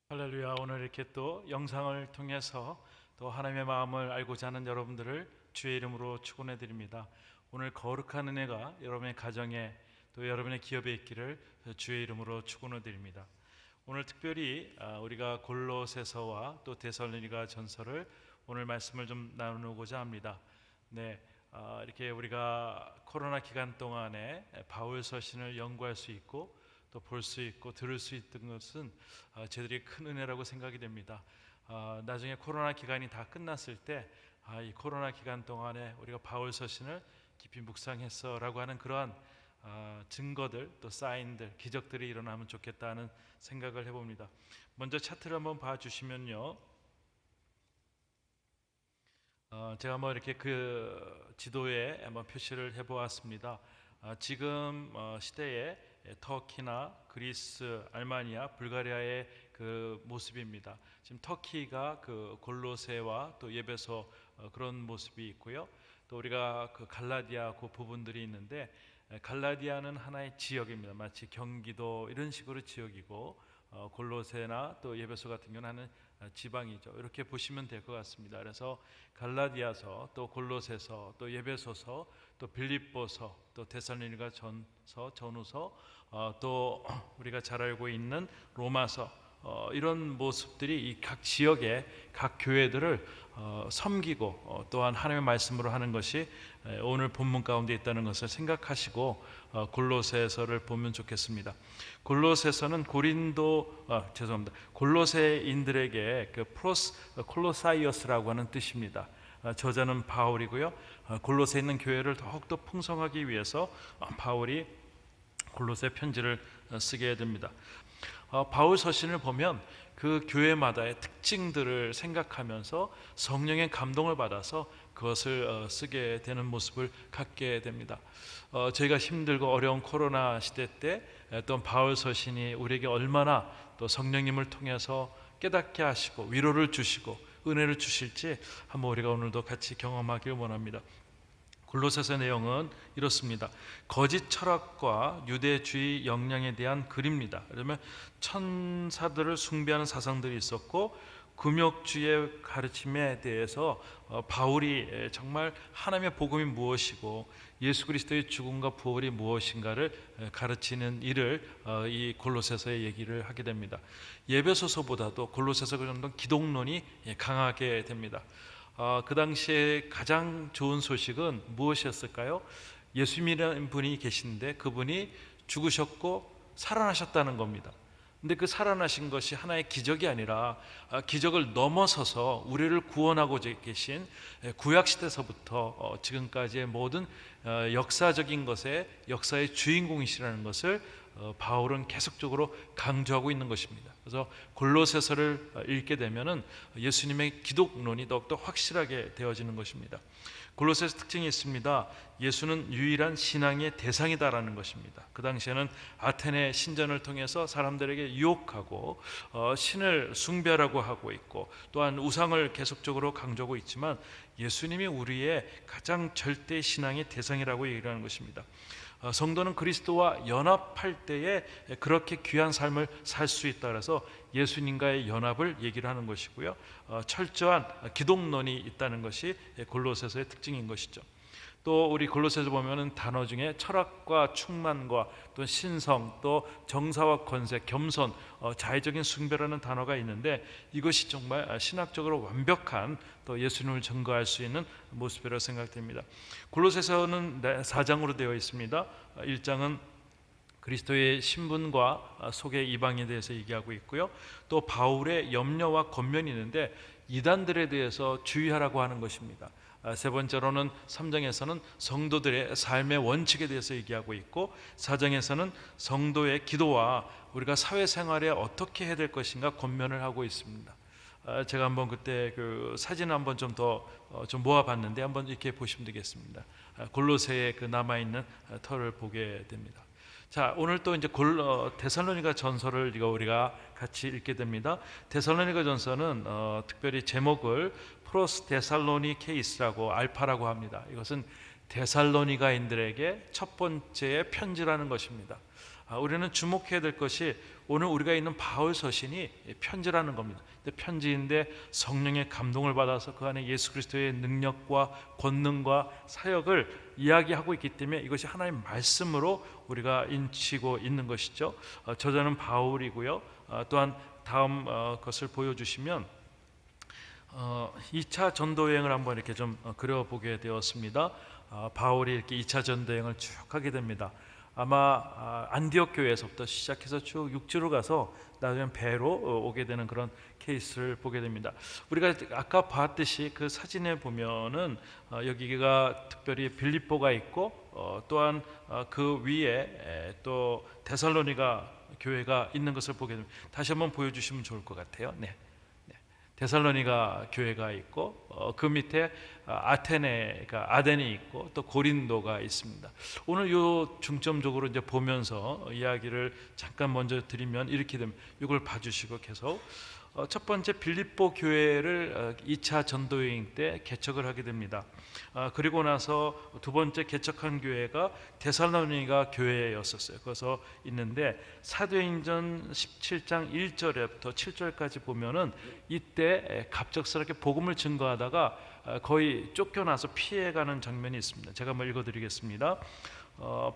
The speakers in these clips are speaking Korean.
할렐루야. 오늘 이렇게 또 영상을 통해서 또 하나님의 마음을 알고자 하는 여러분들을 주의 이름으로 축원해 드립니다. 오늘 거룩한 은혜가 여러분의 가정에 또 여러분의 기업에 있기를 주의 이름으로 축원해 드립니다. 오늘 특별히 우리가 골로새서와 또 데살로니가 전서를 오늘 말씀을 좀 나누고자 합니다. 네, 이렇게 우리가 코로나 기간 동안에 바울 서신을 연구할 수 있고 또 볼 수 있고 들을 수 있던 것은 저희들이 큰 은혜라고 생각이 됩니다. 나중에 코로나 기간이 다 끝났을 때 이 코로나 기간 동안에 우리가 바울 서신을 깊이 묵상했어라고 하는 그러한 증거들 또 사인들 기적들이 일어나면 좋겠다는 생각을 해봅니다. 먼저 차트를 한번 봐주시면요, 제가 뭐 이렇게 그 지도에 한번 표시를 해보았습니다. 지금 시대에 터키나 그리스, 알마니아, 불가리아의 그 모습입니다. 지금 터키가 그 골로새와 또 예베소 그런 모습이 있고요. 또 우리가 그 갈라디아 그 부분들이 있는데, 갈라디아는 하나의 지역입니다. 마치 경기도 이런 식으로 지역이고, 골로새나 또 예베소 같은 경우는 하는 지방이죠. 이렇게 보시면 될 것 같습니다. 그래서 갈라디아서, 또 골로새서, 또 예베소서, 또 빌립보서, 또 데살로니가 전서, 전후서, 또 우리가 잘 알고 있는 로마서, 이런 모습들이 이 각 지역의 각 교회들을 섬기고 또한 하나님의 말씀으로 하는 것이 오늘 본문 가운데 있다는 것을 생각하시고 골로새서를 보면 좋겠습니다. 골로새서는 골로새인들에게 그 콜로사이어스라고 하는 뜻입니다. 저자는 바울이고요. 골로새에 있는 교회를 더욱더 풍성하기 위해서 바울이 골로새 편지를 쓰게 됩니다. 바울 서신을 보면 그 교회마다의 특징들을 생각하면서 성령의 감동을 받아서 그것을 쓰게 되는 모습을 갖게 됩니다. 저희가 힘들고 어려운 코로나 시대 때 또 바울 서신이 우리에게 얼마나 또 성령님을 통해서 깨닫게 하시고 위로를 주시고 은혜를 주실지 한번 우리가 오늘도 같이 경험하길 원합니다. 골로새서 내용은 이렇습니다. 거짓 철학과 유대주의 역량에 대한 글입니다. 그러면 천사들을 숭배하는 사상들이 있었고, 금욕주의 가르침에 대해서 바울이 정말 하나님의 복음이 무엇이고 예수 그리스도의 죽음과 부활이 무엇인가를 가르치는 일을 이 골로새서에 얘기를 하게 됩니다. 예배소서보다도 골로새서가 좀 더 기독론이 강하게 됩니다. 그 당시에 가장 좋은 소식은 무엇이었을까요? 예수님이라는 분이 계신데 그분이 죽으셨고 살아나셨다는 겁니다. 근데 그 살아나신 것이 하나의 기적이 아니라 기적을 넘어서서 우리를 구원하고 계신 구약시대서부터 지금까지의 모든 역사적인 것의 역사의 주인공이시라는 것을 바울은 계속적으로 강조하고 있는 것입니다. 그래서 골로새서를 읽게 되면은 예수님의 기독론이 더욱더 확실하게 되어지는 것입니다. 골로새서 특징이 있습니다. 예수는 유일한 신앙의 대상이다라는 것입니다. 그 당시에는 아테네 신전을 통해서 사람들에게 유혹하고 신을 숭배하라고 하고 있고, 또한 우상을 계속적으로 강조하고 있지만 예수님이 우리의 가장 절대 신앙의 대상이라고 얘기하는 것입니다. 성도는 그리스도와 연합할 때에 그렇게 귀한 삶을 살 수 있다. 그래서 예수님과의 연합을 얘기를 하는 것이고요. 철저한 기독론이 있다는 것이 골로새서의 특징인 것이죠. 또 우리 골로새서 보면은 단어 중에 철학과 충만과 또 신성, 또 정사와 권세, 겸손, 자의적인 숭배라는 단어가 있는데, 이것이 정말 신학적으로 완벽한 또 예수님을 증거할 수 있는 모습이라고 생각됩니다. 골로새서는 4장으로 되어 있습니다. 1장은 그리스도의 신분과 속의 이방인에 대해서 얘기하고 있고요. 또 바울의 염려와 권면이 있는데 이단들에 대해서 주의하라고 하는 것입니다. 세 번째로는 3장에서는 성도들의 삶의 원칙에 대해서 얘기하고 있고, 4장에서는 성도의 기도와 우리가 사회생활에 어떻게 해야 될 것인가 권면을 하고 있습니다. 제가 한번 그때 그 사진을 한번 좀 더 좀 모아봤는데 한번 이렇게 보시면 되겠습니다. 골로새의 그 남아있는 터를 보게 됩니다. 자, 오늘 또 이제 데살로니가 전서를 우리가 같이 읽게 됩니다. 데살로니가 전서는 특별히 제목을 프로스 데살로니케이스라고 알파라고 합니다. 이것은 데살로니가인들에게 첫 번째의 편지라는 것입니다. 우리는 주목해야 될 것이 오늘 우리가 있는 바울 서신이 편지라는 겁니다. 편지인데 성령의 감동을 받아서 그 안에 예수 그리스도의 능력과 권능과 사역을 이야기하고 있기 때문에 이것이 하나님의 말씀으로 우리가 인치고 있는 것이죠. 저자는 바울이고요. 또한 다음 것을 보여주시면 2차 전도 여행을 한번 이렇게 좀 그려보게 되었습니다. 바울이 이렇게 2차 전도 여행을 쭉 하게 됩니다. 아마 안디옥 교회에서부터 시작해서 쭉 육지로 가서 나중에 배로 오게 되는 그런 케이스를 보게 됩니다. 우리가 아까 봤듯이 그 사진에 보면은 여기가 특별히 빌립보가 있고 또한 그 위에 또 데살로니가 교회가 있는 것을 보게 됩니다. 다시 한번 보여주시면 좋을 것 같아요. 네. 데살로니가 교회가 있고 그 밑에 아테네가 아덴이 있고 또 고린도가 있습니다. 오늘 요 중점적으로 이제 보면서 이야기를 잠깐 먼저 드리면 이렇게 되면 이걸 봐주시고 계속 첫 번째 빌립보 교회를 2차 전도 여행 때 개척을 하게 됩니다. 그리고 나서 두 번째 개척한 교회가 데살로니가 교회였었어요. 그래서 있는데 사도행전 17장 1절부터 7절까지 보면은 이때 갑작스럽게 복음을 증거하다가 거의 쫓겨나서 피해가는 장면이 있습니다. 제가 한번 읽어드리겠습니다.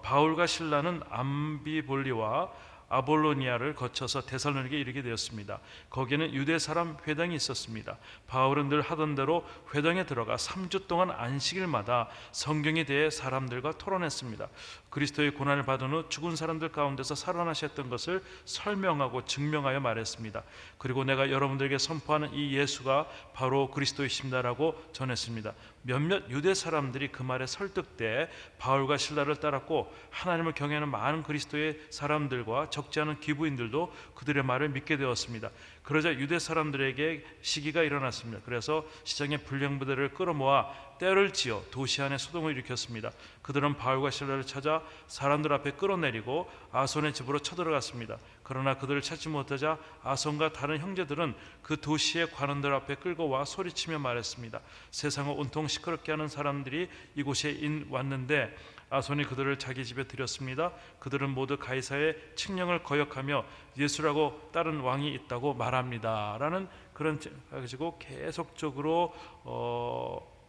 바울과 실라는 암비볼리와 아볼로니아를 거쳐서 데살로니가에 이르게 되었습니다. 거기에는 유대 사람 회당이 있었습니다. 바울은 늘 하던 대로 회당에 들어가 3주 동안 안식일마다 성경에 대해 사람들과 토론했습니다. 그리스도의 고난을 받은 후 죽은 사람들 가운데서 살아나셨던 것을 설명하고 증명하여 말했습니다. 그리고 내가 여러분들에게 선포하는 이 예수가 바로 그리스도이십니다라고 전했습니다. 몇몇 유대 사람들이 그 말에 설득돼 바울과 실라를 따랐고 하나님을 경외하는 많은 그리스도의 사람들과 적지 않은 기부인들도 그들의 말을 믿게 되었습니다. 그러자 유대 사람들에게 시기가 일어났습니다. 그래서 시장의 불량부대를 끌어모아 떼를 지어 도시 안에 소동을 일으켰습니다. 그들은 바울과 실라를 찾아 사람들 앞에 끌어내리고 아손의 집으로 쳐들어갔습니다. 그러나 그들을 찾지 못하자 아손과 다른 형제들은 그 도시의 관원들 앞에 끌고 와 소리치며 말했습니다. 세상을 온통 시끄럽게 하는 사람들이 이곳에 왔는데 아손이 그들을 자기 집에 들였습니다. 그들은 모두 가이사의 칙령을 거역하며 예수라고 다른 왕이 있다고 말합니다. 라는 그런 가지고 계속적으로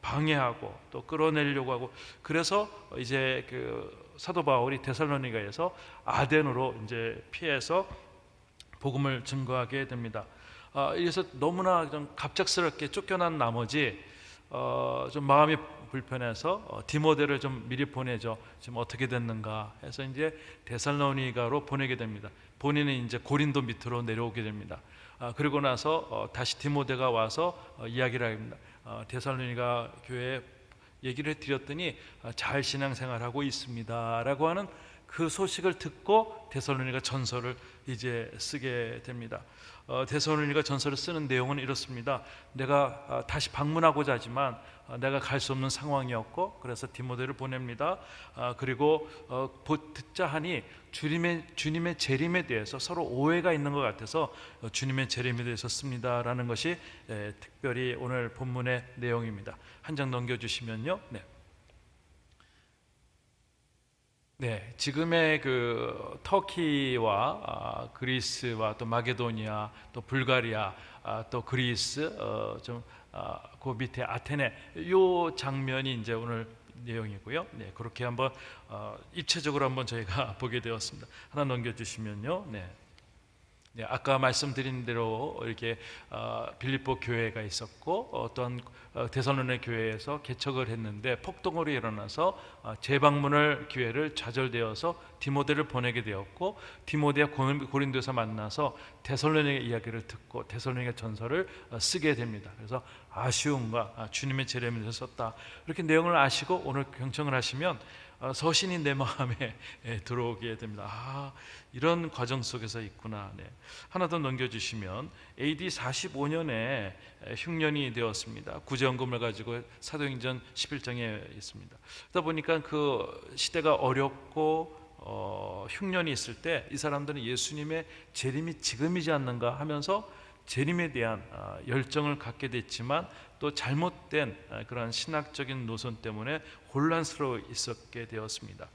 방해하고 또 끌어내려고 하고 그래서 이제 그 사도 바울이 데살로니가에서 아덴으로 이제 피해서 복음을 증거하게 됩니다. 이래서 너무나 좀 갑작스럽게 쫓겨난 나머지 좀 마음이 불편해서 디모데를 좀 미리 보내죠. 지금 어떻게 됐는가 해서 이제 데살로니가로 보내게 됩니다. 본인은 이제 고린도 밑으로 내려오게 됩니다. 그리고 나서 다시 디모데가 와서 이야기를 합니다. 데살로니가 교회에 얘기를 드렸더니 잘 신앙생활하고 있습니다라고 하는 그 소식을 듣고 데살로니가 전서를 이제 쓰게 됩니다. 데살로니가 전서를 쓰는 내용은 이렇습니다. 내가 다시 방문하고자 하지만 내가 갈 수 없는 상황이었고 그래서 디모데를 보냅니다. 그리고 듣자 하니 주님의 재림에 대해서 서로 오해가 있는 것 같아서 주님의 재림에 대해서 씁니다라는 것이 특별히 오늘 본문의 내용입니다. 한 장 넘겨주시면요. 네, 지금의 그 터키와 그리스와 또 마게도니아, 또 불가리아, 또 그리스, 그 밑에 아테네 요 장면이 이제 오늘 내용이고요. 네, 그렇게 한번 입체적으로 한번 저희가 보게 되었습니다. 하나 넘겨주시면요. 네, 아까 말씀드린 대로 이렇게 빌립보 교회가 있었고 어떤 데살로니가 교회에서 개척을 했는데 폭동으로 일어나서 재방문을 기회를 좌절되어서 디모데를 보내게 되었고 디모데와 고린도에서 만나서 데살로니가 이야기를 듣고 데살로니가 전서를 쓰게 됩니다. 그래서 아쉬움과 주님의 재림에 대해서 썼다. 이렇게 내용을 아시고 오늘 경청을 하시면 서신이 내 마음에 들어오게 됩니다. 이런 과정 속에서 있구나. 하나 더 넘겨주시면 AD 45년에 흉년이 되었습니다. 구제연금을 가지고 사도행전 11장에 있습니다. 그러다 보니까 그 시대가 어렵고 흉년이 있을 때 이 사람들은 예수님의 재림이 지금이지 않는가 하면서 재림에 대한 열정을 갖게 됐지만 또 잘못된 그런 신학적인 노선 때문에 혼란스러워 있었게 되었습니다.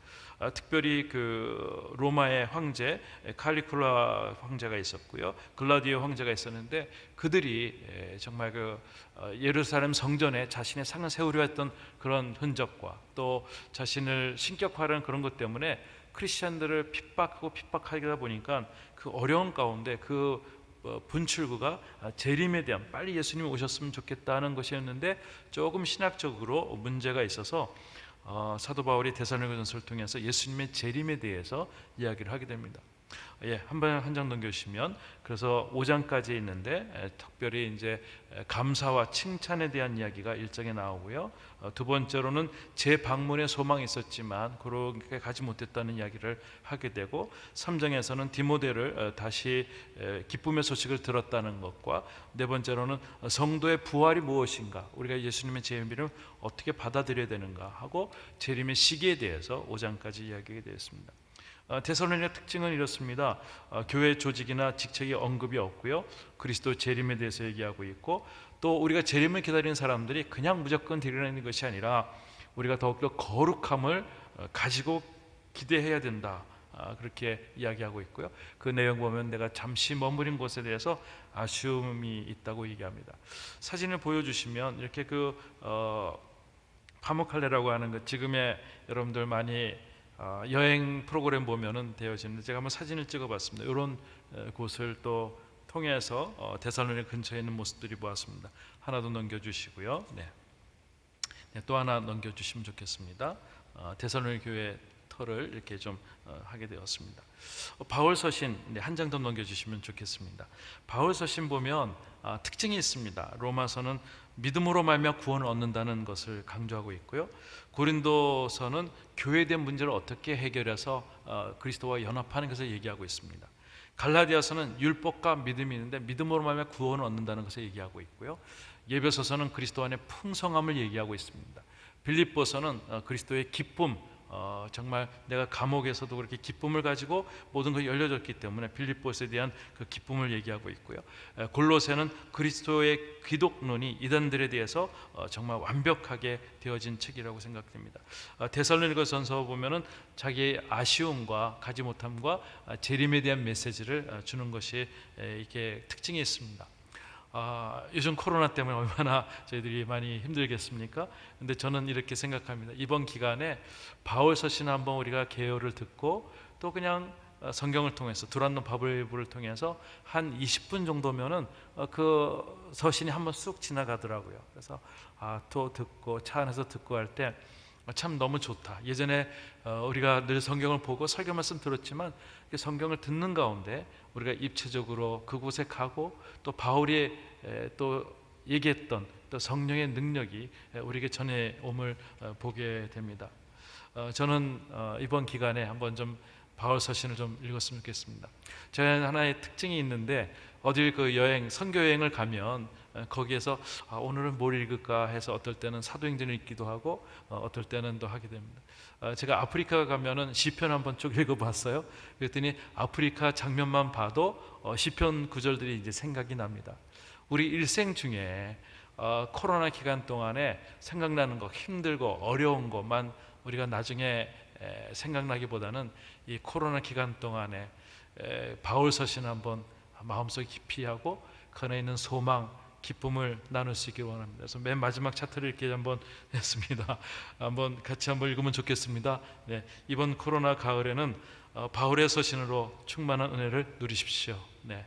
특별히 그 로마의 황제 칼리굴라 황제가 있었고요, 글라디오 황제가 있었는데 그들이 정말 그 예루살렘 성전에 자신의 상을 세우려 했던 그런 흔적과 또 자신을 신격화하는 그런 것 때문에 크리스천들을 핍박하다 보니까 그 어려운 가운데 그 분출구가 재림에 대한, 빨리 예수님이 오셨으면 좋겠다는 것이었는데 조금 신학적으로 문제가 있어서 사도 바울이 데살로니가전서를 통해서 예수님의 재림에 대해서 이야기를 하게 됩니다. 한 장 넘겨주시면, 그래서 5장까지 있는데 특별히 이제 감사와 칭찬에 대한 이야기가 1장에 나오고요, 두 번째로는 재방문의 소망이 있었지만 그렇게 가지 못했다는 이야기를 하게 되고, 3장에서는 디모데를 다시 기쁨의 소식을 들었다는 것과, 네 번째로는 성도의 부활이 무엇인가, 우리가 예수님의 재림을 어떻게 받아들여야 되는가 하고, 재림의 시기에 대해서 5장까지 이야기하게 되었습니다. 데살로니가 특징은 이렇습니다. 교회 조직이나 직책이 언급이 없고요, 그리스도 재림에 대해서 얘기하고 있고, 또 우리가 재림을 기다리는 사람들이 그냥 무조건 데려다니는 것이 아니라 우리가 더욱더 거룩함을 가지고 기대해야 된다, 그렇게 이야기하고 있고요. 그 내용 보면 내가 잠시 머무린 곳에 대해서 아쉬움이 있다고 얘기합니다. 사진을 보여주시면 이렇게 그 파묵칼레라고 하는 것, 지금의 여러분들 많이 여행 프로그램 보면은 되어지는데, 제가 한번 사진을 찍어봤습니다. 이런 곳을 또 통해서 데살로니가 근처에 있는 모습들이 보았습니다. 하나 더 넘겨주시고요. 네, 또 하나 넘겨주시면 좋겠습니다. 데살로니가 교회 터를 이렇게 좀 하게 되었습니다. 바울 서신 한 장 더 넘겨주시면 좋겠습니다. 바울 서신 보면 특징이 있습니다. 로마서는 믿음으로 말미암아 구원을 얻는다는 것을 강조하고 있고요, 고린도서는 교회에 대한 문제를 어떻게 해결해서 그리스도와 연합하는 것을 얘기하고 있습니다. 갈라디아서는 율법과 믿음이 있는데 믿음으로 말미암아 구원을 얻는다는 것을 얘기하고 있고요, 예배소서는 그리스도 안의 풍성함을 얘기하고 있습니다. 빌립보서는 그리스도의 기쁨, 정말 내가 감옥에서도 그렇게 기쁨을 가지고 모든 것이 열려졌기 때문에 빌립보스에 대한 그 기쁨을 얘기하고 있고요, 골로새는 그리스도의 기독론이 이단들에 대해서 정말 완벽하게 되어진 책이라고 생각됩니다. 데살로니가전서 보면은 자기의 아쉬움과 가지 못함과 재림에 대한 메시지를 주는 것이 이렇게 특징이 있습니다. 요즘 코로나 때문에 얼마나 저희들이 많이 힘들겠습니까? 근데 저는 이렇게 생각합니다. 이번 기간에 바울 서신 한번 우리가 개요를 듣고, 또 그냥 성경을 통해서 두란노 바이블을 통해서 한 20분 정도면은 그 서신이 한번 쑥 지나가더라고요. 그래서 또 듣고 차 안에서 듣고 할 때 참 너무 좋다. 예전에 우리가 늘 성경을 보고 설교 말씀 들었지만 성경을 듣는 가운데 우리가 입체적으로 그곳에 가고, 또 바울이 또 얘기했던 또 성령의 능력이 우리에게 전해옴을 보게 됩니다. 저는 이번 기간에 한번 좀 바울 서신을 좀 읽었으면 좋겠습니다. 제가 하나의 특징이 있는데, 어딜 그 여행, 선교 여행을 가면 거기에서 오늘은 뭘 읽을까 해서 어떨 때는 사도행전을 읽기도 하고 어떨 때는 또 하게 됩니다. 제가 아프리카 가면은 시편 한번 쭉 읽어봤어요. 그랬더니 아프리카 장면만 봐도 시편 구절들이 이제 생각이 납니다. 우리 일생 중에 코로나 기간 동안에 생각나는 거, 힘들고 어려운 것만 우리가 나중에 생각나기보다는 이 코로나 기간 동안에 바울 서신 한번 마음속에 깊이 하고 그 안에 있는 소망, 기쁨을 나눌 수 있기를 원합니다. 그래서 맨 마지막 차트를 이렇게 한번 했습니다. 한번 같이 한번 읽으면 좋겠습니다. 네, 이번 코로나 가을에는 바울의 서신으로 충만한 은혜를 누리십시오. 네,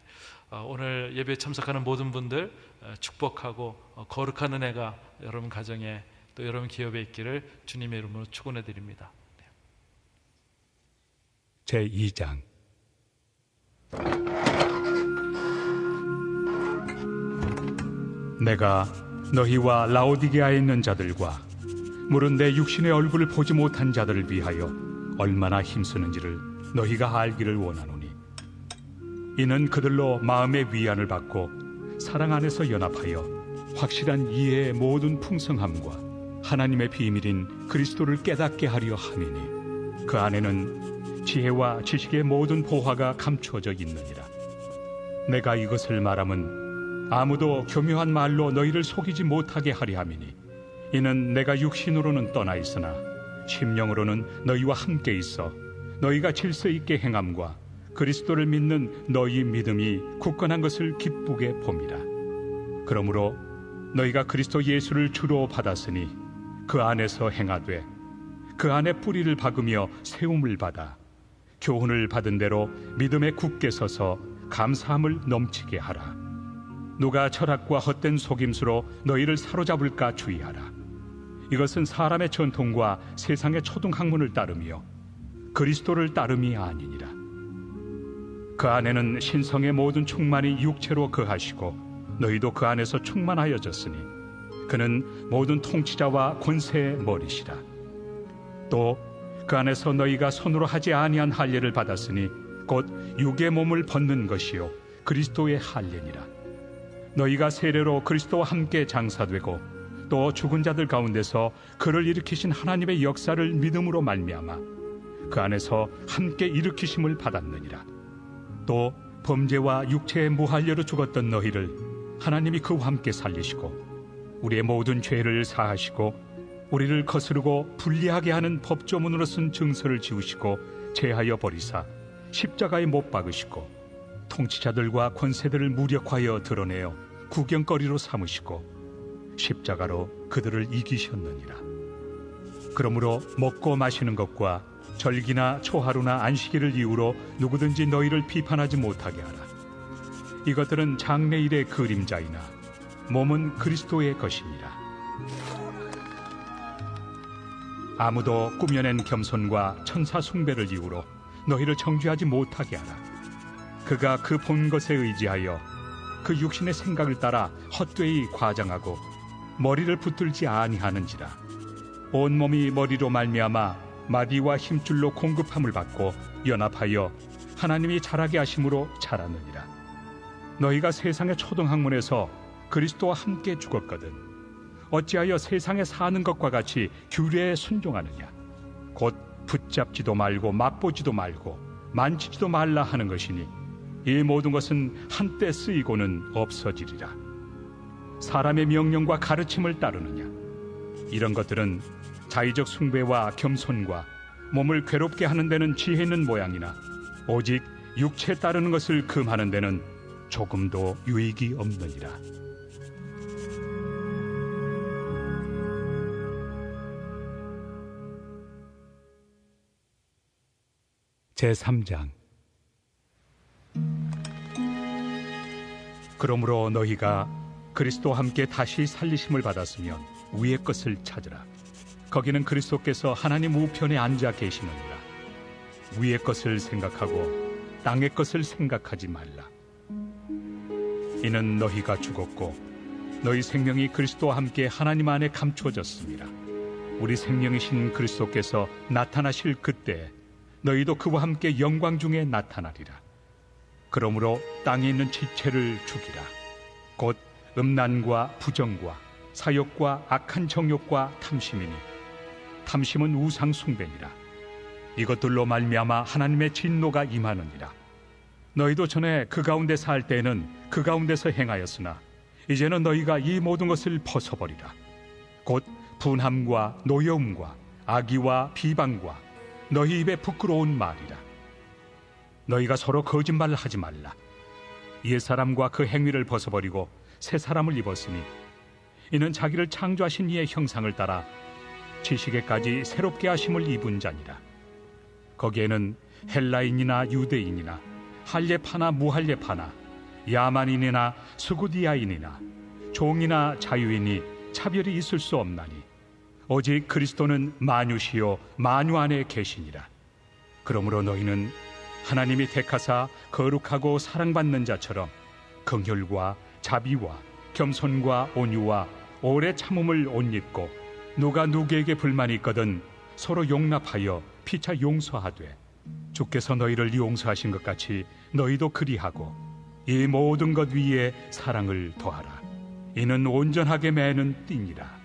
오늘 예배에 참석하는 모든 분들 축복하고 거룩한 은혜가 여러분 가정에 또 여러분 기업에 있기를 주님의 이름으로 축원해 드립니다. 네. 제2장 내가 너희와 라오디게아에 있는 자들과 물은 내 육신의 얼굴을 보지 못한 자들을 위하여 얼마나 힘쓰는지를 너희가 알기를 원하노니, 이는 그들로 마음의 위안을 받고 사랑 안에서 연합하여 확실한 이해의 모든 풍성함과 하나님의 비밀인 그리스도를 깨닫게 하려 함이니, 그 안에는 지혜와 지식의 모든 보화가 감추어져 있느니라. 내가 이것을 말함은 아무도 교묘한 말로 너희를 속이지 못하게 하려 함이니 이는 내가 육신으로는 떠나 있으나 심령으로는 너희와 함께 있어 너희가 질서 있게 행함과 그리스도를 믿는 너희 믿음이 굳건한 것을 기쁘게 봅니다. 그러므로 너희가 그리스도 예수를 주로 받았으니 그 안에서 행하되 그 안에 뿌리를 박으며 세움을 받아 교훈을 받은 대로 믿음에 굳게 서서 감사함을 넘치게 하라. 누가 철학과 헛된 속임수로 너희를 사로잡을까 주의하라. 이것은 사람의 전통과 세상의 초등학문을 따르며 그리스도를 따름이 아니니라. 그 안에는 신성의 모든 충만이 육체로 거하시고 너희도 그 안에서 충만하여졌으니 그는 모든 통치자와 권세의 머리시라. 또 그 안에서 너희가 손으로 하지 아니한 할례를 받았으니 곧 육의 몸을 벗는 것이요 그리스도의 할례니라. 너희가 세례로 그리스도와 함께 장사되고 또 죽은 자들 가운데서 그를 일으키신 하나님의 역사를 믿음으로 말미암아 그 안에서 함께 일으키심을 받았느니라. 또 범죄와 육체의 무할례로 죽었던 너희를 하나님이 그와 함께 살리시고 우리의 모든 죄를 사하시고 우리를 거스르고 불리하게 하는 법조문으로 쓴 증서를 지우시고 제하여 버리사 십자가에 못 박으시고 통치자들과 권세들을 무력하여 드러내어 구경거리로 삼으시고 십자가로 그들을 이기셨느니라. 그러므로 먹고 마시는 것과 절기나 초하루나 안식일을 이유로 누구든지 너희를 비판하지 못하게 하라. 이것들은 장래일의 그림자이나 몸은 그리스도의 것이니라. 아무도 꾸며낸 겸손과 천사 숭배를 이유로 너희를 정죄하지 못하게 하라. 그가 그 본 것에 의지하여 그 육신의 생각을 따라 헛되이 과장하고 머리를 붙들지 아니하는지라. 온 몸이 머리로 말미암아 마디와 힘줄로 공급함을 받고 연합하여 하나님이 자라게 하심으로 자라느니라. 너희가 세상의 초등학문에서 그리스도와 함께 죽었거든 어찌하여 세상에 사는 것과 같이 규례에 순종하느냐. 곧 붙잡지도 말고 맛보지도 말고 만지지도 말라 하는 것이니 이 모든 것은 한때 쓰이고는 없어지리라. 사람의 명령과 가르침을 따르느냐. 이런 것들은 자의적 숭배와 겸손과 몸을 괴롭게 하는 데는 지혜 있는 모양이나 오직 육체에 따르는 것을 금하는 데는 조금도 유익이 없느니라. 제3장. 그러므로 너희가 그리스도와 함께 다시 살리심을 받았으면 위의 것을 찾으라. 거기는 그리스도께서 하나님 우편에 앉아 계시느니라. 위의 것을 생각하고 땅의 것을 생각하지 말라. 이는 너희가 죽었고 너희 생명이 그리스도와 함께 하나님 안에 감추어졌습니다. 우리 생명이신 그리스도께서 나타나실 그때 너희도 그와 함께 영광 중에 나타나리라. 그러므로 땅에 있는 지체를 죽이라. 곧 음란과 부정과 사욕과 악한 정욕과 탐심이니 탐심은 우상 숭배니라. 이것들로 말미암아 하나님의 진노가 임하느니라. 너희도 전에 그 가운데 살 때에는 그 가운데서 행하였으나 이제는 너희가 이 모든 것을 벗어버리라. 곧 분함과 노여움과 악의와 비방과 너희 입에 부끄러운 말이라. 너희가 서로 거짓말을 하지 말라. 옛사람과 그 행위를 벗어버리고 새 사람을 입었으니 이는 자기를 창조하신 이의 형상을 따라 지식에까지 새롭게 하심을 입은 자니라. 거기에는 헬라인이나 유대인이나 할례파나 무할례파나 야만인이나 수구디아인이나 종이나 자유인이 차별이 있을 수 없나니 오직 그리스도는 만유시요 만유 안에 계시니라. 그러므로 너희는 하나님이 택하사 거룩하고 사랑받는 자처럼 긍휼과 자비와 겸손과 온유와 오래 참음을 옷 입고 누가 누구에게 불만이 있거든 서로 용납하여 피차 용서하되 주께서 너희를 용서하신 것 같이 너희도 그리하고 이 모든 것 위에 사랑을 더하라. 이는 온전하게 매는 띠니라.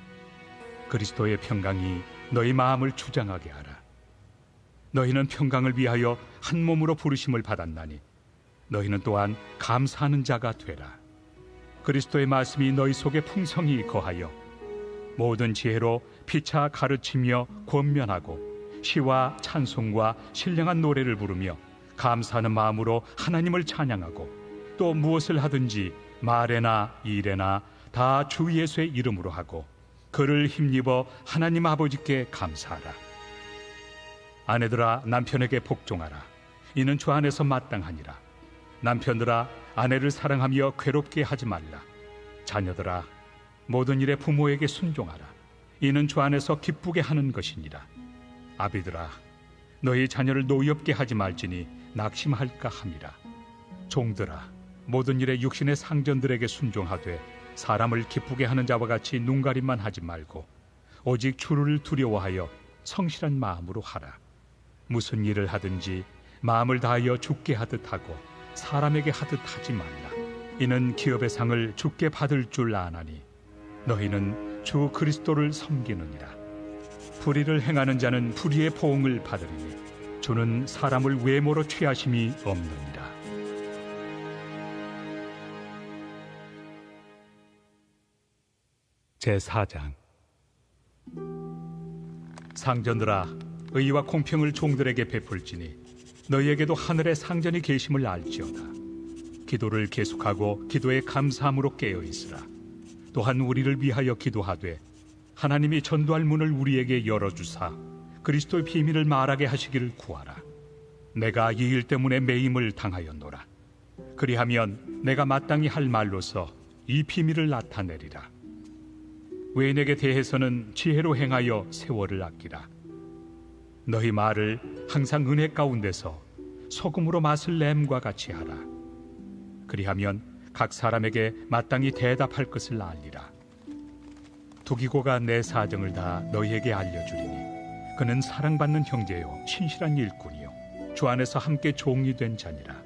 그리스도의 평강이 너희 마음을 주장하게 하라. 너희는 평강을 위하여 한 몸으로 부르심을 받았나니 너희는 또한 감사하는 자가 되라. 그리스도의 말씀이 너희 속에 풍성히 거하여 모든 지혜로 피차 가르치며 권면하고 시와 찬송과 신령한 노래를 부르며 감사하는 마음으로 하나님을 찬양하고 또 무엇을 하든지 말에나 일에나 다 주 예수의 이름으로 하고 그를 힘입어 하나님 아버지께 감사하라. 아내들아 남편에게 복종하라. 이는 주 안에서 마땅하니라. 남편들아 아내를 사랑하며 괴롭게 하지 말라. 자녀들아 모든 일에 부모에게 순종하라. 이는 주 안에서 기쁘게 하는 것이니라. 아비들아 너희 자녀를 노엽게 하지 말지니 낙심할까 함이라. 종들아 모든 일에 육신의 상전들에게 순종하되 사람을 기쁘게 하는 자와 같이 눈가림만 하지 말고 오직 주를 두려워하여 성실한 마음으로 하라. 무슨 일을 하든지 마음을 다하여 주께 하듯 하고 사람에게 하듯 하지 말라. 이는 기업의 상을 주께 받을 줄 아나니 너희는 주 그리스도를 섬기느니라. 불의를 행하는 자는 불의의 보응을 받으리니 주는 사람을 외모로 취하심이 없느니라. 제4장. 상전들아 의와 공평을 종들에게 베풀지니 너희에게도 하늘의 상전이 계심을 알지어다. 기도를 계속하고 기도에 감사함으로 깨어있으라. 또한 우리를 위하여 기도하되 하나님이 전도할 문을 우리에게 열어주사 그리스도의 비밀을 말하게 하시기를 구하라. 내가 이 일 때문에 매임을 당하였노라. 그리하면 내가 마땅히 할 말로서 이 비밀을 나타내리라. 외인에게 대해서는 지혜로 행하여 세월을 아끼라. 너희 말을 항상 은혜 가운데서 소금으로 맛을 램과 같이 하라. 그리하면 각 사람에게 마땅히 대답할 것을 알리라. 두기고가 내 사정을 다 너희에게 알려주리니 그는 사랑받는 형제요 신실한 일꾼이요 주 안에서 함께 종이 된 자니라.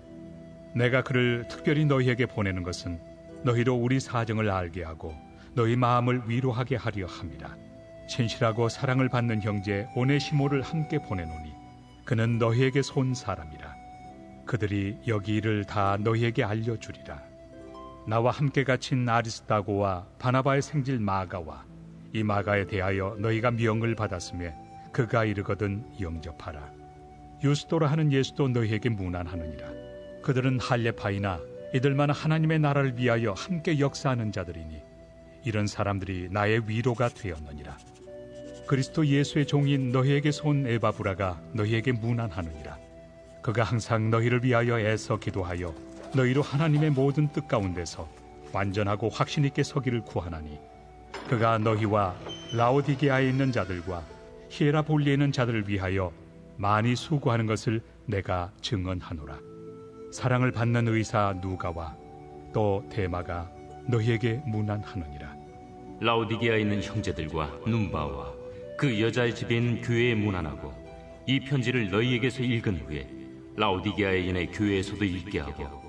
내가 그를 특별히 너희에게 보내는 것은 너희로 우리 사정을 알게 하고 너희 마음을 위로하게 하려 함이라. 신실하고 사랑을 받는 형제 오네시모를 함께 보내노니 그는 너희에게서 온 사람이라. 그들이 여기 일을 다 너희에게 알려주리라. 나와 함께 갇힌 아리스다고와 바나바의 생질 마가와 이 마가에 대하여 너희가 명을 받았으며 그가 이르거든 영접하라. 유스도라 하는 예수도 너희에게 문안하느니라. 그들은 할레파이나 이들만 하나님의 나라를 위하여 함께 역사하는 자들이니 이런 사람들이 나의 위로가 되었느니라. 그리스도 예수의 종인 너희에게서 온 에바브라가 너희에게 문안하느니라. 그가 항상 너희를 위하여 애써 기도하여 너희로 하나님의 모든 뜻 가운데서 완전하고 확신 있게 서기를 구하나니 그가 너희와 라오디게아에 있는 자들과 히에라볼리에 있는 자들을 위하여 많이 수고하는 것을 내가 증언하노라. 사랑을 받는 의사 누가와 또 데마가 너희에게 문안하느니라. 라오디게아에 있는 형제들과 눈바와 그 여자의 집에 있는 교회에 문안하고 이 편지를 너희에게서 읽은 후에 라오디게아에 있는 교회에서도 읽게 하고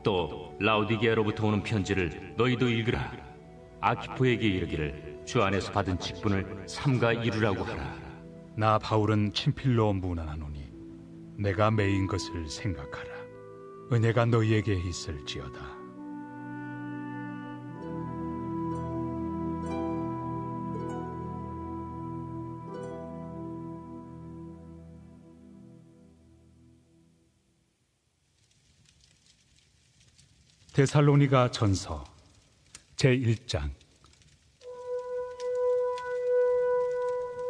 또 라오디게아로부터 오는 편지를 너희도 읽으라. 아키포에게 이르기를 주 안에서 받은 직분을 삼가 이루라고 하라. 나 바울은 친필로 문안하노니 내가 매인 것을 생각하라. 은혜가 너희에게 있을지어다. 데살로니가 전서 제1장.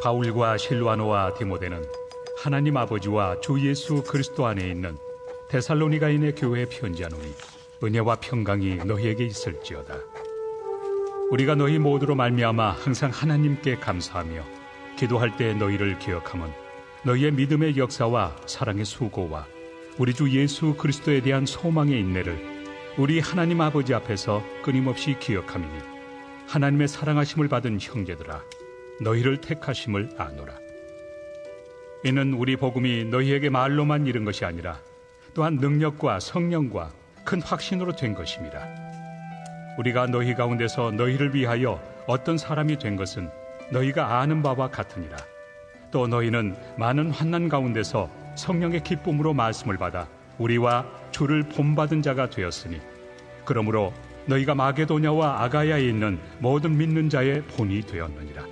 바울과 실와노와 디모데는 하나님 아버지와 주 예수 그리스도 안에 있는 데살로니가인의 교회에 편지하노니 은혜와 평강이 너희에게 있을지어다. 우리가 너희 모두로 말미암아 항상 하나님께 감사하며 기도할 때 너희를 기억함은 너희의 믿음의 역사와 사랑의 수고와 우리 주 예수 그리스도에 대한 소망의 인내를 우리 하나님 아버지 앞에서 끊임없이 기억함이니 하나님의 사랑하심을 받은 형제들아 너희를 택하심을 아노라. 이는 우리 복음이 너희에게 말로만 이른 것이 아니라 또한 능력과 성령과 큰 확신으로 된 것임이라. 우리가 너희 가운데서 너희를 위하여 어떤 사람이 된 것은 너희가 아는 바와 같으니라. 또 너희는 많은 환난 가운데서 성령의 기쁨으로 말씀을 받아 우리와 주를 본받은 자가 되었으니 그러므로 너희가 마게도냐와 아가야에 있는 모든 믿는 자의 본이 되었느니라.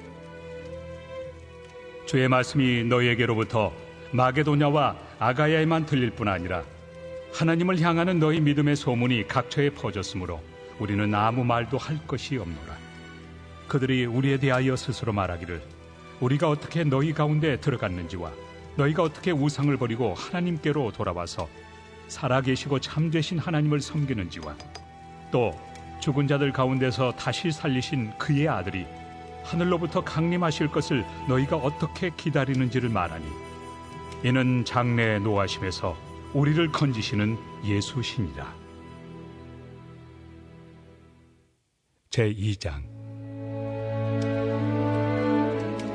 주의 말씀이 너희에게로부터 마게도냐와 아가야에만 들릴 뿐 아니라 하나님을 향하는 너희 믿음의 소문이 각처에 퍼졌으므로 우리는 아무 말도 할 것이 없노라. 그들이 우리에 대하여 스스로 말하기를 우리가 어떻게 너희 가운데 들어갔는지와 너희가 어떻게 우상을 버리고 하나님께로 돌아와서 살아계시고 참되신 하나님을 섬기는지와 또 죽은 자들 가운데서 다시 살리신 그의 아들이 하늘로부터 강림하실 것을 너희가 어떻게 기다리는지를 말하니 이는 장래의 노하심에서 우리를 건지시는 예수시니라. 제2장.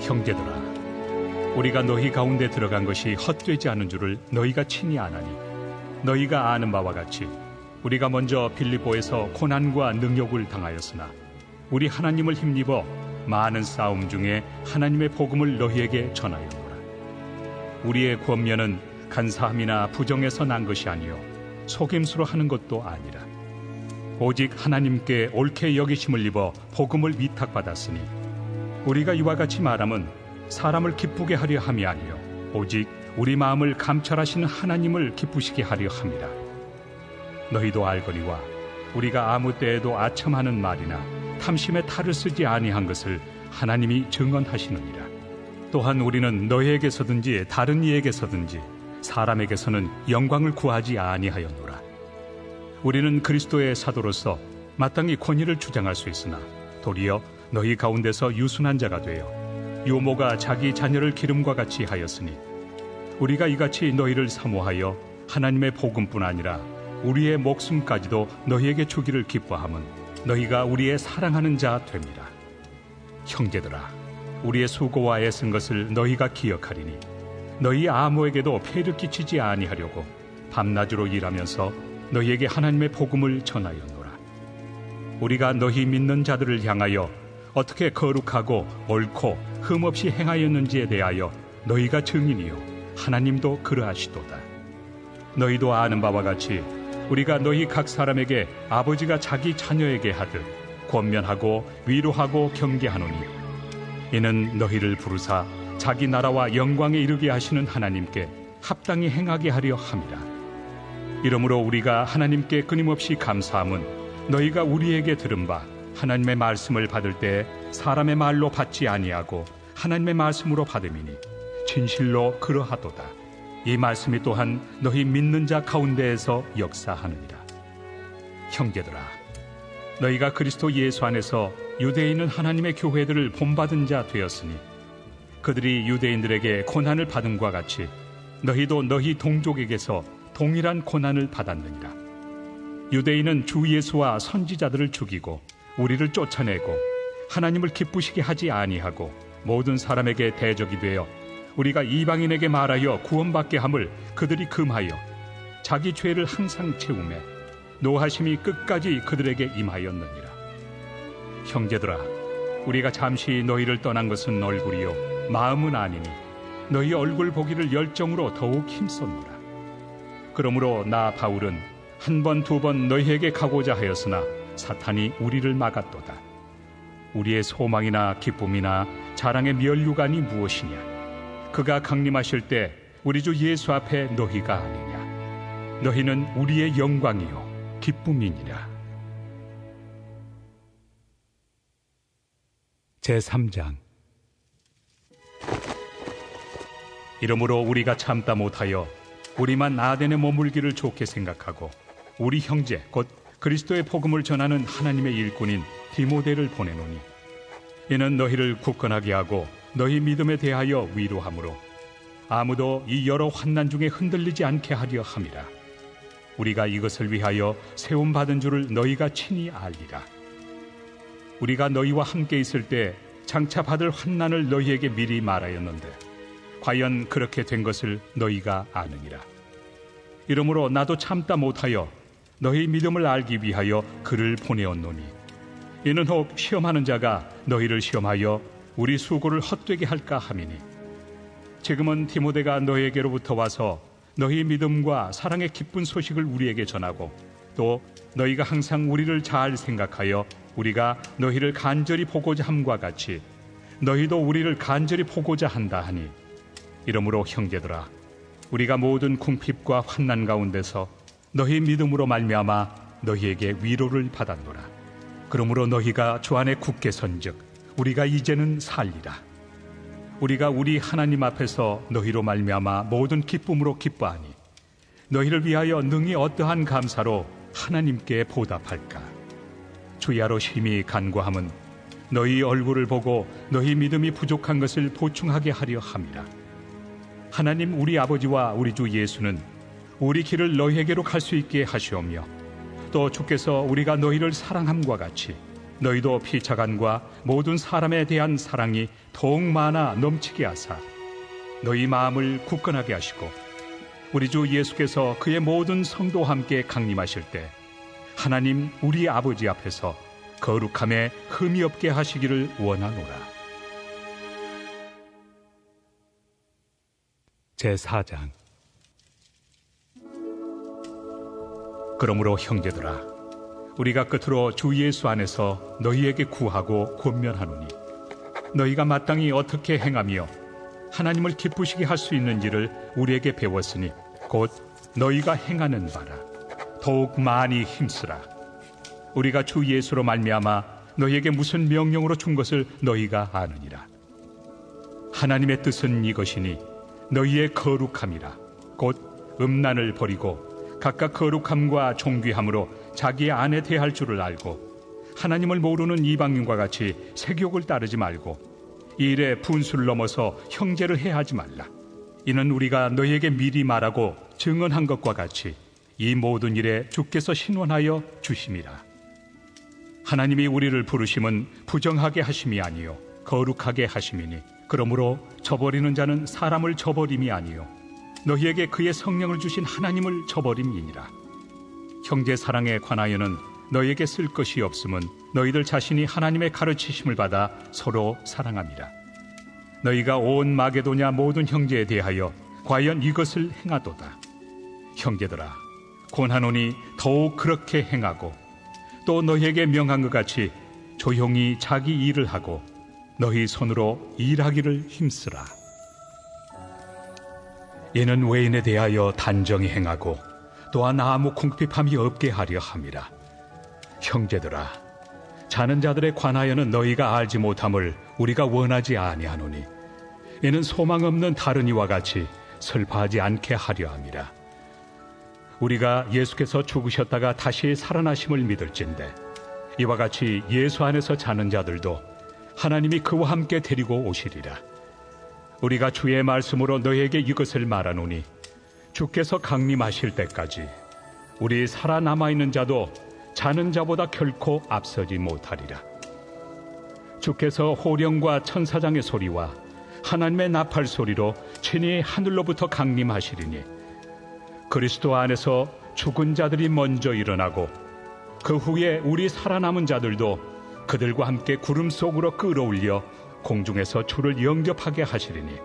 형제들아, 우리가 너희 가운데 들어간 것이 헛되지 않은 줄을 너희가 친히 아나니 너희가 아는 바와 같이 우리가 먼저 빌립보에서 고난과 능욕을 당하였으나 우리 하나님을 힘입어 많은 싸움 중에 하나님의 복음을 너희에게 전하였노라. 우리의 권면은 간사함이나 부정에서 난 것이 아니요 속임수로 하는 것도 아니라 오직 하나님께 옳게 여기심을 입어 복음을 위탁받았으니 우리가 이와 같이 말함은 사람을 기쁘게 하려 함이 아니요 오직 우리 마음을 감찰하시는 하나님을 기쁘시게 하려 함이라. 너희도 알거니와 우리가 아무 때에도 아첨하는 말이나 탐심의 탈을 쓰지 아니한 것을 하나님이 증언하시느니라. 또한 우리는 너희에게서든지 다른 이에게서든지 사람에게서는 영광을 구하지 아니하였노라. 우리는 그리스도의 사도로서 마땅히 권위를 주장할 수 있으나 도리어 너희 가운데서 유순한 자가 되어 유모가 자기 자녀를 기름과 같이 하였으니 우리가 이같이 너희를 사모하여 하나님의 복음뿐 아니라 우리의 목숨까지도 너희에게 주기를 기뻐함은 너희가 우리의 사랑하는 자 됩니다. 형제들아, 우리의 수고와 애쓴 것을 너희가 기억하리니 너희 아무에게도 폐를 끼치지 아니하려고 밤낮으로 일하면서 너희에게 하나님의 복음을 전하였노라. 우리가 너희 믿는 자들을 향하여 어떻게 거룩하고 옳고 흠없이 행하였는지에 대하여 너희가 증인이요 하나님도 그러하시도다. 너희도 아는 바와 같이 우리가 너희 각 사람에게 아버지가 자기 자녀에게 하듯 권면하고 위로하고 경계하노니 이는 너희를 부르사 자기 나라와 영광에 이르게 하시는 하나님께 합당히 행하게 하려 함이라. 이러므로 우리가 하나님께 끊임없이 감사함은 너희가 우리에게 들은 바 하나님의 말씀을 받을 때 사람의 말로 받지 아니하고 하나님의 말씀으로 받음이니 진실로 그러하도다. 이 말씀이 또한 너희 믿는 자 가운데에서 역사하느니라. 형제들아, 너희가 그리스도 예수 안에서 유대에 있는 하나님의 교회들을 본받은 자 되었으니 그들이 유대인들에게 고난을 받음과 같이 너희도 너희 동족에게서 동일한 고난을 받았느니라. 유대인은 주 예수와 선지자들을 죽이고 우리를 쫓아내고 하나님을 기쁘시게 하지 아니하고 모든 사람에게 대적이 되어 우리가 이방인에게 말하여 구원받게 함을 그들이 금하여 자기 죄를 항상 채우매 노하심이 끝까지 그들에게 임하였느니라. 형제들아, 우리가 잠시 너희를 떠난 것은 얼굴이요 마음은 아니니 너희 얼굴 보기를 열정으로 더욱 힘썼노라. 그러므로 나 바울은 한 번 두 번 너희에게 가고자 하였으나 사탄이 우리를 막았도다. 우리의 소망이나 기쁨이나 자랑의 면류관이 무엇이냐? 그가 강림하실 때 우리 주 예수 앞에 너희가 아니냐? 너희는 우리의 영광이요 기쁨이니라. 제3장. 이러므로 우리가 참다 못하여 우리만 아덴에 머물기를 좋게 생각하고 우리 형제 곧 그리스도의 복음을 전하는 하나님의 일꾼인 디모데를 보내노니 이는 너희를 굳건하게 하고 너희 믿음에 대하여 위로하므로 아무도 이 여러 환난 중에 흔들리지 않게 하려 함이라. 우리가 이것을 위하여 세움받은 줄을 너희가 친히 알리라. 우리가 너희와 함께 있을 때 장차 받을 환난을 너희에게 미리 말하였는데 과연 그렇게 된 것을 너희가 아느니라. 이러므로 나도 참다 못하여 너희 믿음을 알기 위하여 그를 보내었노니 이는 혹 시험하는 자가 너희를 시험하여 우리 수고를 헛되게 할까 함이니 지금은 디모데가 너희에게로부터 와서 너희 믿음과 사랑의 기쁜 소식을 우리에게 전하고 또 너희가 항상 우리를 잘 생각하여 우리가 너희를 간절히 보고자 함과 같이 너희도 우리를 간절히 보고자 한다 하니, 이러므로 형제들아, 우리가 모든 궁핍과 환난 가운데서 너희 믿음으로 말미암아 너희에게 위로를 받았노라. 그러므로 너희가 주 안에 굳게 선즉 우리가 이제는 살리라. 우리가 우리 하나님 앞에서 너희로 말미암아 모든 기쁨으로 기뻐하니 너희를 위하여 능히 어떠한 감사로 하나님께 보답할까. 주야로 심히 간구함은 너희 얼굴을 보고 너희 믿음이 부족한 것을 보충하게 하려 함이라. 하나님 우리 아버지와 우리 주 예수는 우리 길을 너희에게로 갈 수 있게 하시오며, 또 주께서 우리가 너희를 사랑함과 같이 너희도 피차간과 모든 사람에 대한 사랑이 더욱 많아 넘치게 하사 너희 마음을 굳건하게 하시고, 우리 주 예수께서 그의 모든 성도와 함께 강림하실 때 하나님 우리 아버지 앞에서 거룩함에 흠이 없게 하시기를 원하노라. 제4장. 그러므로 형제들아, 우리가 끝으로 주 예수 안에서 너희에게 구하고 권면하노니, 너희가 마땅히 어떻게 행하며 하나님을 기쁘시게 할 수 있는지를 우리에게 배웠으니 곧 너희가 행하는 바라. 더욱 많이 힘쓰라. 우리가 주 예수로 말미암아 너희에게 무슨 명령으로 준 것을 너희가 아느니라. 하나님의 뜻은 이것이니 너희의 거룩함이라. 곧 음란을 버리고 각각 거룩함과 존귀함으로 자기의 아내 대할 줄을 알고, 하나님을 모르는 이방인과 같이 세욕을 따르지 말고 이 일에 분수를 넘어서 형제를 해하지 말라. 이는 우리가 너희에게 미리 말하고 증언한 것과 같이 이 모든 일에 주께서 신원하여 주심이라. 하나님이 우리를 부르심은 부정하게 하심이 아니요 거룩하게 하심이니, 그러므로 저버리는 자는 사람을 저버림이 아니요 너희에게 그의 성령을 주신 하나님을 저버림이니라. 형제 사랑에 관하여는 너희에게 쓸 것이 없음은 너희들 자신이 하나님의 가르치심을 받아 서로 사랑함이라. 너희가 온 마게도냐 모든 형제에 대하여 과연 이것을 행하도다. 형제들아, 권하노니 더욱 그렇게 행하고, 또 너희에게 명한 것 같이 조용히 자기 일을 하고 너희 손으로 일하기를 힘쓰라. 이는 외인에 대하여 단정히 행하고 또한 아무 궁핍함이 없게 하려 함이라. 형제들아, 자는 자들에 관하여는 너희가 알지 못함을 우리가 원하지 아니하노니, 이는 소망 없는 다른 이와 같이 슬퍼하지 않게 하려 함이라. 우리가 예수께서 죽으셨다가 다시 살아나심을 믿을진대, 이와 같이 예수 안에서 자는 자들도 하나님이 그와 함께 데리고 오시리라. 우리가 주의 말씀으로 너희에게 이것을 말하노니, 주께서 강림하실 때까지 우리 살아남아 있는 자도 자는 자보다 결코 앞서지 못하리라. 주께서 호령과 천사장의 소리와 하나님의 나팔 소리로 친히 하늘로부터 강림하시리니, 그리스도 안에서 죽은 자들이 먼저 일어나고 그 후에 우리 살아남은 자들도 그들과 함께 구름 속으로 끌어올려 공중에서 주를 영접하게 하시리니,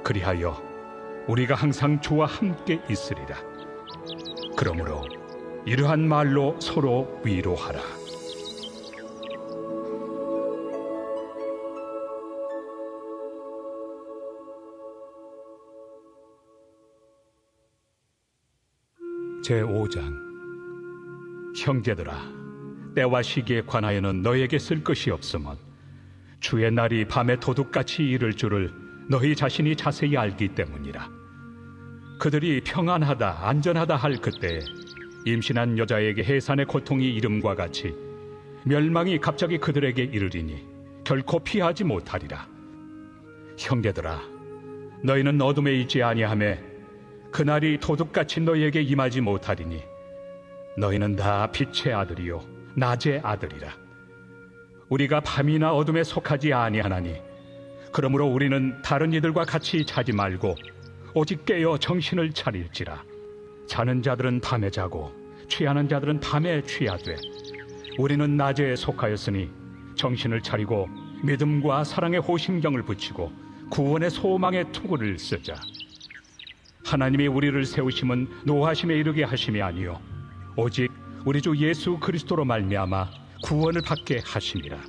그리하여 우리가 항상 주와 함께 있으리라. 그러므로 이러한 말로 서로 위로하라. 제5장. 형제들아, 때와 시기에 관하여는 너희에게 쓸 것이 없으면 주의 날이 밤에 도둑같이 이를 줄을 너희 자신이 자세히 알기 때문이라. 그들이 평안하다 안전하다 할 그때에 임신한 여자에게 해산의 고통이 이름과 같이 멸망이 갑자기 그들에게 이르리니 결코 피하지 못하리라. 형제들아, 너희는 어둠에 있지 아니하매 그날이 도둑같이 너희에게 임하지 못하리니, 너희는 다 빛의 아들이요 낮의 아들이라. 우리가 밤이나 어둠에 속하지 아니하나니, 그러므로 우리는 다른 이들과 같이 자지 말고 오직 깨어 정신을 차릴지라. 자는 자들은 밤에 자고 취하는 자들은 밤에 취하되, 우리는 낮에 속하였으니 정신을 차리고 믿음과 사랑의 호심경을 붙이고 구원의 소망의 투구를 쓰자. 하나님이 우리를 세우심은 노하심에 이르게 하심이 아니요 오직 우리 주 예수 그리스도로 말미암아 구원을 받게 하심이라.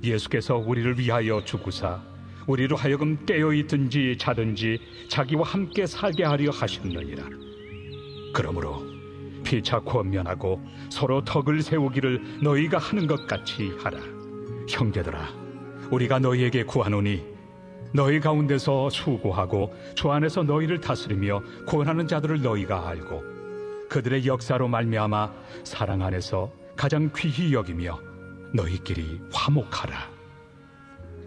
예수께서 우리를 위하여 죽으사 우리로 하여금 깨어 있든지 자든지 자기와 함께 살게 하려 하셨느니라. 그러므로 피차 권면하고 서로 덕을 세우기를 너희가 하는 것 같이 하라. 형제들아, 우리가 너희에게 구하노니 너희 가운데서 수고하고 주 안에서 너희를 다스리며 권하는 자들을 너희가 알고 그들의 역사로 말미암아 사랑 안에서 가장 귀히 여기며 너희끼리 화목하라.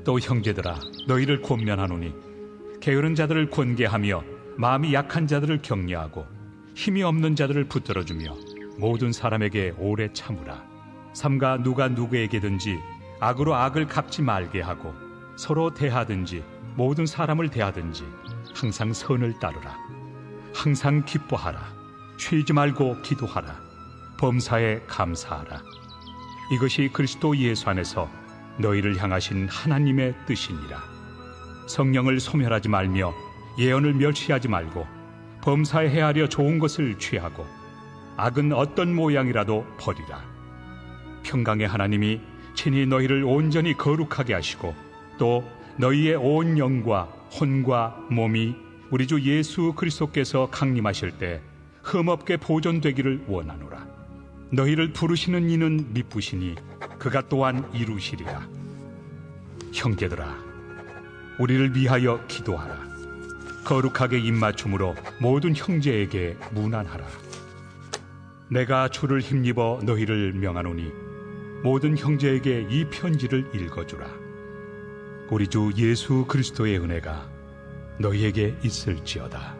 또 형제들아, 너희를 권면하노니 게으른 자들을 권계하며 마음이 약한 자들을 격려하고 힘이 없는 자들을 붙들어주며 모든 사람에게 오래 참으라. 삼가 누가 누구에게든지 악으로 악을 갚지 말게 하고 서로 대하든지 모든 사람을 대하든지 항상 선을 따르라. 항상 기뻐하라. 쉬지 말고 기도하라. 범사에 감사하라. 이것이 그리스도 예수 안에서 너희를 향하신 하나님의 뜻이니라. 성령을 소멸하지 말며 예언을 멸시하지 말고 범사에 헤아려 좋은 것을 취하고 악은 어떤 모양이라도 버리라. 평강의 하나님이 친히 너희를 온전히 거룩하게 하시고 또 너희의 온 영과 혼과 몸이 우리 주 예수 그리스도께서 강림하실 때 흠없게 보존되기를 원하노라. 너희를 부르시는 이는 미쁘시니 그가 또한 이루시리라. 형제들아, 우리를 위하여 기도하라. 거룩하게 입맞춤으로 모든 형제에게 문안하라. 내가 주를 힘입어 너희를 명하노니 모든 형제에게 이 편지를 읽어주라. 우리 주 예수 그리스도의 은혜가 너희에게 있을지어다.